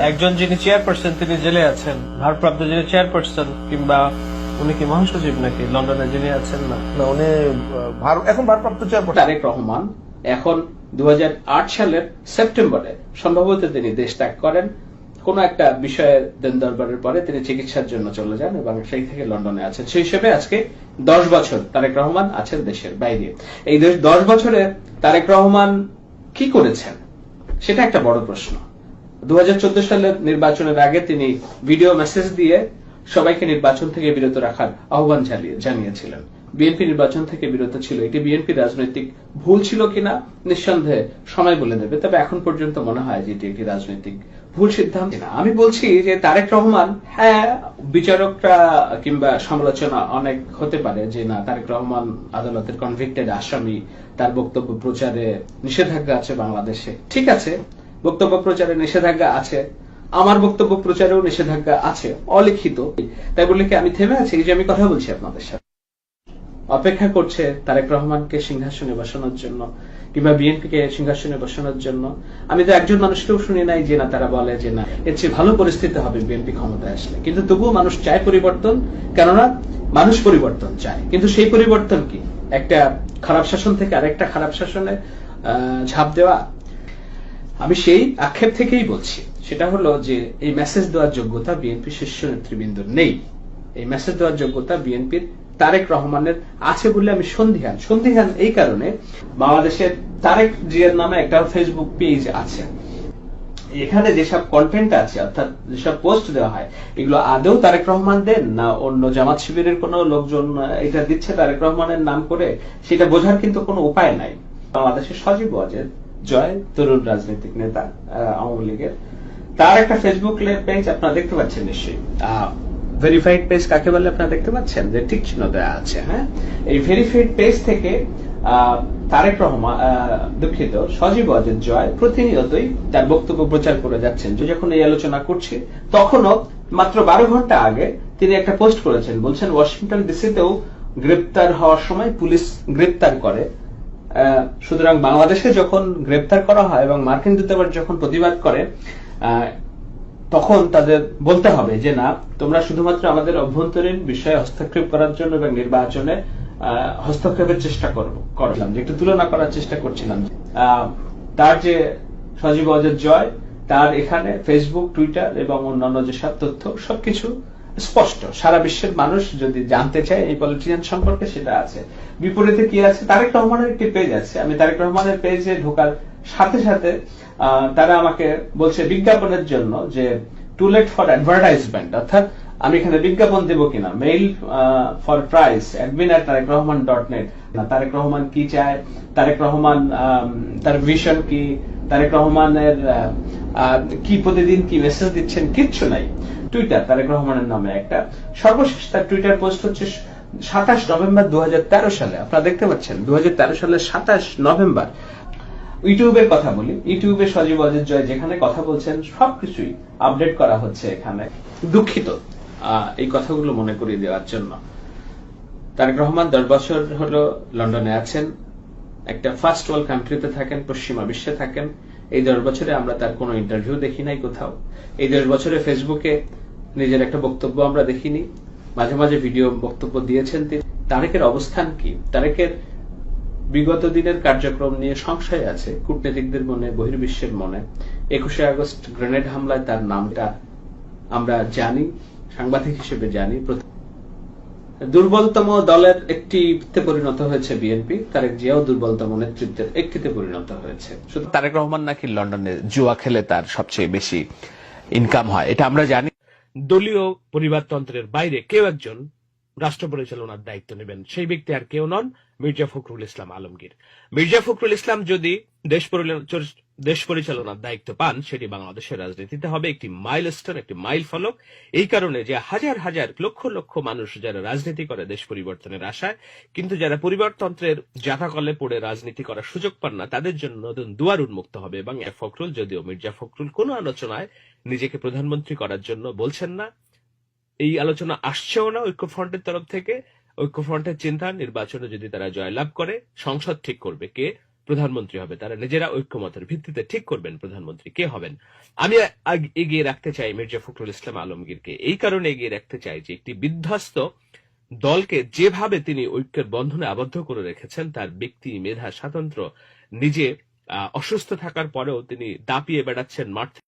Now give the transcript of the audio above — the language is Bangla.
একজন যিনি চেয়ারপারসন তিনি জেলে আছেন, ভারপ্রাপ্ত যিনি চেয়ারপারসন কিংবা উনি কি মহাসচিব নাকি লন্ডনে যিনি আছেন? না, উনি এখন ভারপ্রাপ্ত চেয়ারপারসন। তারেক রহমান এখন 2008 সালের সেপ্টেম্বরে সম্ভবত তিনি দেশ ত্যাগ করেন। কোন একটা বিষয়ের দেন দরবারের পরে তিনি চিকিৎসার জন্য চলে যান এবং সেই থেকে লন্ডনে আছেন। সেই হিসেবে আজকে 10 বছর তারেক রহমান আছেন দেশের বাইরে। এই 10 বছরে তারেক রহমান কি করেছেন সেটা একটা বড় প্রশ্ন। 2014 সালের নির্বাচনের আগে তিনি ভিডিও মেসেজ দিয়ে সবাইকে নির্বাচন থেকে বিরত রাখার আহ্বান জানিয়েছিলেন। বিএনপি নির্বাচন থেকে বিরত ছিল, এটি বিএনপি রাজনৈতিক ভুল ছিল কিনা নিঃসন্দেহে সময় বলে দেবে, তবে এখন পর্যন্ত মনে হয় যে এটি একটি রাজনৈতিক ভুল সিদ্ধান্ত না। আমি বলছি যে তারেক রহমান, হ্যাঁ বিচারকরা কিংবা সমালোচনা অনেক হতে পারে যে না তারেক রহমান আদালতের কনভিক্টেড আসামি, তার বক্তব্য প্রচারে নিষেধাজ্ঞা আছে বাংলাদেশে। ঠিক আছে, বক্তব্য প্রচারে নিষেধাজ্ঞা আছে, আমার বক্তব্য প্রচারেও নিষেধাজ্ঞা আছে, অলিখিত। তাই বলে কি আমি থেমে আছি? এই যে আমি কথা বলছি আপনাদের সাথে, অপেক্ষা করছে তারেক রহমানকে সিংহাসনে বসানোর জন্য কিংবা বিএনপিকে সিংহাসনে বসানোর জন্য। আমি তো একজন মানুষকেও শুনি নাই যে না তারা বলে যে না এর চেয়ে ভালো পরিস্থিতি হবে বিএনপি ক্ষমতায় আসলে। কিন্তু তবুও মানুষ চায় পরিবর্তন, কেননা মানুষ পরিবর্তন চায়। কিন্তু সেই পরিবর্তন কি একটা খারাপ শাসন থেকে আরেকটা খারাপ শাসনে ঝাঁপ দেওয়া? আমি সেই আক্ষেপ থেকেই বলছি, সেটা হলো যে এই মেসেজ দেওয়ার যোগ্যতা বিএনপি শীর্ষ নেতৃবৃন্দর নেই। এই মেসেজ দেওয়ার যোগ্যতা বিএনপির তারেক রহমানের আছে বলে আমি সন্দিহান। এই কারণে বাংলাদেশের তারেক জিয়ার নামে একটা ফেসবুক পেজ আছে, এখানে যেসব কন্টেন্ট আছে অর্থাৎ যেসব পোস্ট দেওয়া হয় এগুলো আদৌ তারেক রহমান দেন না অন্য জামাত শিবিরের কোন লোকজন এটা দিচ্ছে তারেক রহমানের নাম করে, সেটা বোঝার কিন্তু কোনো উপায় নাই। বাংলাদেশের সজীব ওয়াজেদ জয়, তরুণ রাজনৈতিক নেতা আওয়ামী লীগের, তার একটা ফেসবুক পেজ আপনারা দেখতে পাচ্ছেন নিশ্চয়ই। ভেরিফাইড পেজ কাকে বলে আপনারা দেখতে পাচ্ছেন যে ঠিক চিহ্ন দেওয়া আছে। হ্যাঁ, এই ভেরিফাইড পেজ থেকে তারেক রহমান দুঃখিত সজীব ওয়াজেদ জয় প্রতিনিয়তই তার বক্তব্য প্রচার করে যাচ্ছেন। যে যখন এই আলোচনা করছি তখনও মাত্র 12 ঘন্টা আগে তিনি একটা পোস্ট করেছেন, বলছেন ওয়াশিংটন ডিসিতেও গ্রেপ্তার হওয়ার সময় পুলিশ গ্রেপ্তার করে, সুতরাং বাংলাদেশে যখন গ্রেপ্তার করা হয় এবং মার্কিন দূতাবাস যখন প্রতিবাদ করে তখন তাদের বলতে হবে যে না তোমরা শুধুমাত্র আমাদের অভ্যন্তরীণ বিষয়ে হস্তক্ষেপ করার জন্য এবং নির্বাচনে হস্তক্ষেপের চেষ্টা করলাম, যে একটু তুলনা করার চেষ্টা করছিলাম। তার যে সজীব ওয়াজেদ জয়, তার এখানে ফেসবুক, টুইটার এবং অন্যান্য যেসব তথ্য সবকিছু স্পষ্ট, সারা বিশ্বের মানুষ যদি জানতে চায় এই পলিটিশিয়ান সম্পর্কে সেটা আছে। বিপরীতে কি আছে, তারেক রহমানের একটি পেজ আছে, আমি তারেক রহমানের পেজে ঢোকার সাথে সাথে তারা আমাকে বলছে বিজ্ঞাপনের জন্য যে টু লেট ফর অ্যাডভার্টাইজমেন্ট, অর্থাৎ আমি এখানে বিজ্ঞাপন দেব কিনা, mail for price admin@tarekrahman.net। Tarek Rahman কি চায়, তারেক রহমান তার ভিশন কি, তারেক রহমানের কি প্রতিদিন কি মেসেজ দিচ্ছেন, কিচ্ছু নাই। টুইটার তারেক রহমানের নামে একটা, সর্বশেষ তার টুইটার পোস্ট হচ্ছে 27 নভেম্বর 2013 সালে। আপনারা দেখতে পাচ্ছেন 2013 সালের 27 নভেম্বর। ইউটিউবের কথা বলি, ইউটিউবে সজীব ওয়াজেদ জয় যেখানে কথা বলছেন সবকিছুই আপডেট করা হচ্ছে এখানে। দুঃখিত এই কথাগুলো মনে করিয়ে দেওয়ার জন্য। তারেক রহমান 10 বছর হলো লন্ডনে আছেন, একটা ফার্স্ট ওয়ার্ল্ড কান্ট্রিতে থাকেন, পশ্চিমা বিশ্বে থাকেন। এই 10 বছরে আমরা তার কোনো ইন্টারভিউ দেখি নাই কোথাও। এই 10 বছরে ফেসবুকে নিজের একটা বক্তব্য আমরা দেখিনি, মাঝে মাঝে ভিডিও বক্তব্য দিয়েছেন তিনি। তারেকের অবস্থান কি, তারেকের বিগত দিনের কার্যক্রম নিয়ে সংশয় আছে কূটনীতিকদের মনে, বহির্বিশ্বের মনে। 21শে আগস্ট গ্রেনেড হামলায় তার নামটা আমরা জানি, সাংবাদিক হিসেবে জানি। দুর্বলতম দলের একটিতে পরিণত হয়েছে বিএনপি, তারেক জিয়াও দুর্বলতম নেতৃত্বের একটিতে পরিণত হয়েছে। শুধু তারেক রহমান নাকি লন্ডনে জুয়া খেলে তার সবচেয়ে বেশি ইনকাম হয় এটা আমরা জানি। দলীয় পরিবারতন্ত্রের বাইরে কেউ একজন রাষ্ট্র পরিচালনার দায়িত্ব নেবেন, সেই ব্যক্তি আর কেউ নন, মির্জা ফখরুল ইসলাম আলমগীর। মির্জা ফখরুল ইসলাম যদি দেশ পরিচালনার দায়িত্ব পান, সেটি বাংলাদেশের রাজনীতিতে হবে একটি মাইলস্টোন, একটি মাইল ফলক। এই কারণে যে হাজার হাজার লক্ষ লক্ষ মানুষ যারা রাজনীতি করে দেশ পরিবর্তনের আশায়, কিন্তু যারা পরিবারতন্ত্রের জাতাকলে পড়ে রাজনীতি করার সুযোগ পান না, তাদের জন্য নতুন দুয়ার উন্মুক্ত হবে। এবং ফখরুল, যদিও মির্জা ফখরুল কোনো আলোচনায় নিজেকে প্রধানমন্ত্রী করার জন্য বলছেন না, এই আলোচনা আসছেও না ঐক্যফ্রন্টের তরফ থেকে। ঐক্যফ্রন্টের চিন্তা নির্বাচনে যদি তারা জয়লাভ করে, সংসদ ঠিক করবে কে প্রধানমন্ত্রী হবে, তারা নিজেরা ঐক্যমতের ভিত্তিতে ঠিক করবেন প্রধানমন্ত্রী কে হবেন। আমি এগিয়ে রাখতে চাই মির্জা ফখরুল ইসলাম আলমগীরকে, এই কারণে এগিয়ে রাখতে চাই যে একটি বিধ্বস্ত দলকে যেভাবে তিনি ঐক্যের বন্ধনে আবদ্ধ করে রেখেছেন, তার ব্যক্তি মেধা স্বাতন্ত্র্য, নিজে অসুস্থ থাকার পরেও তিনি দাপিয়ে বেড়াচ্ছেন মাঠ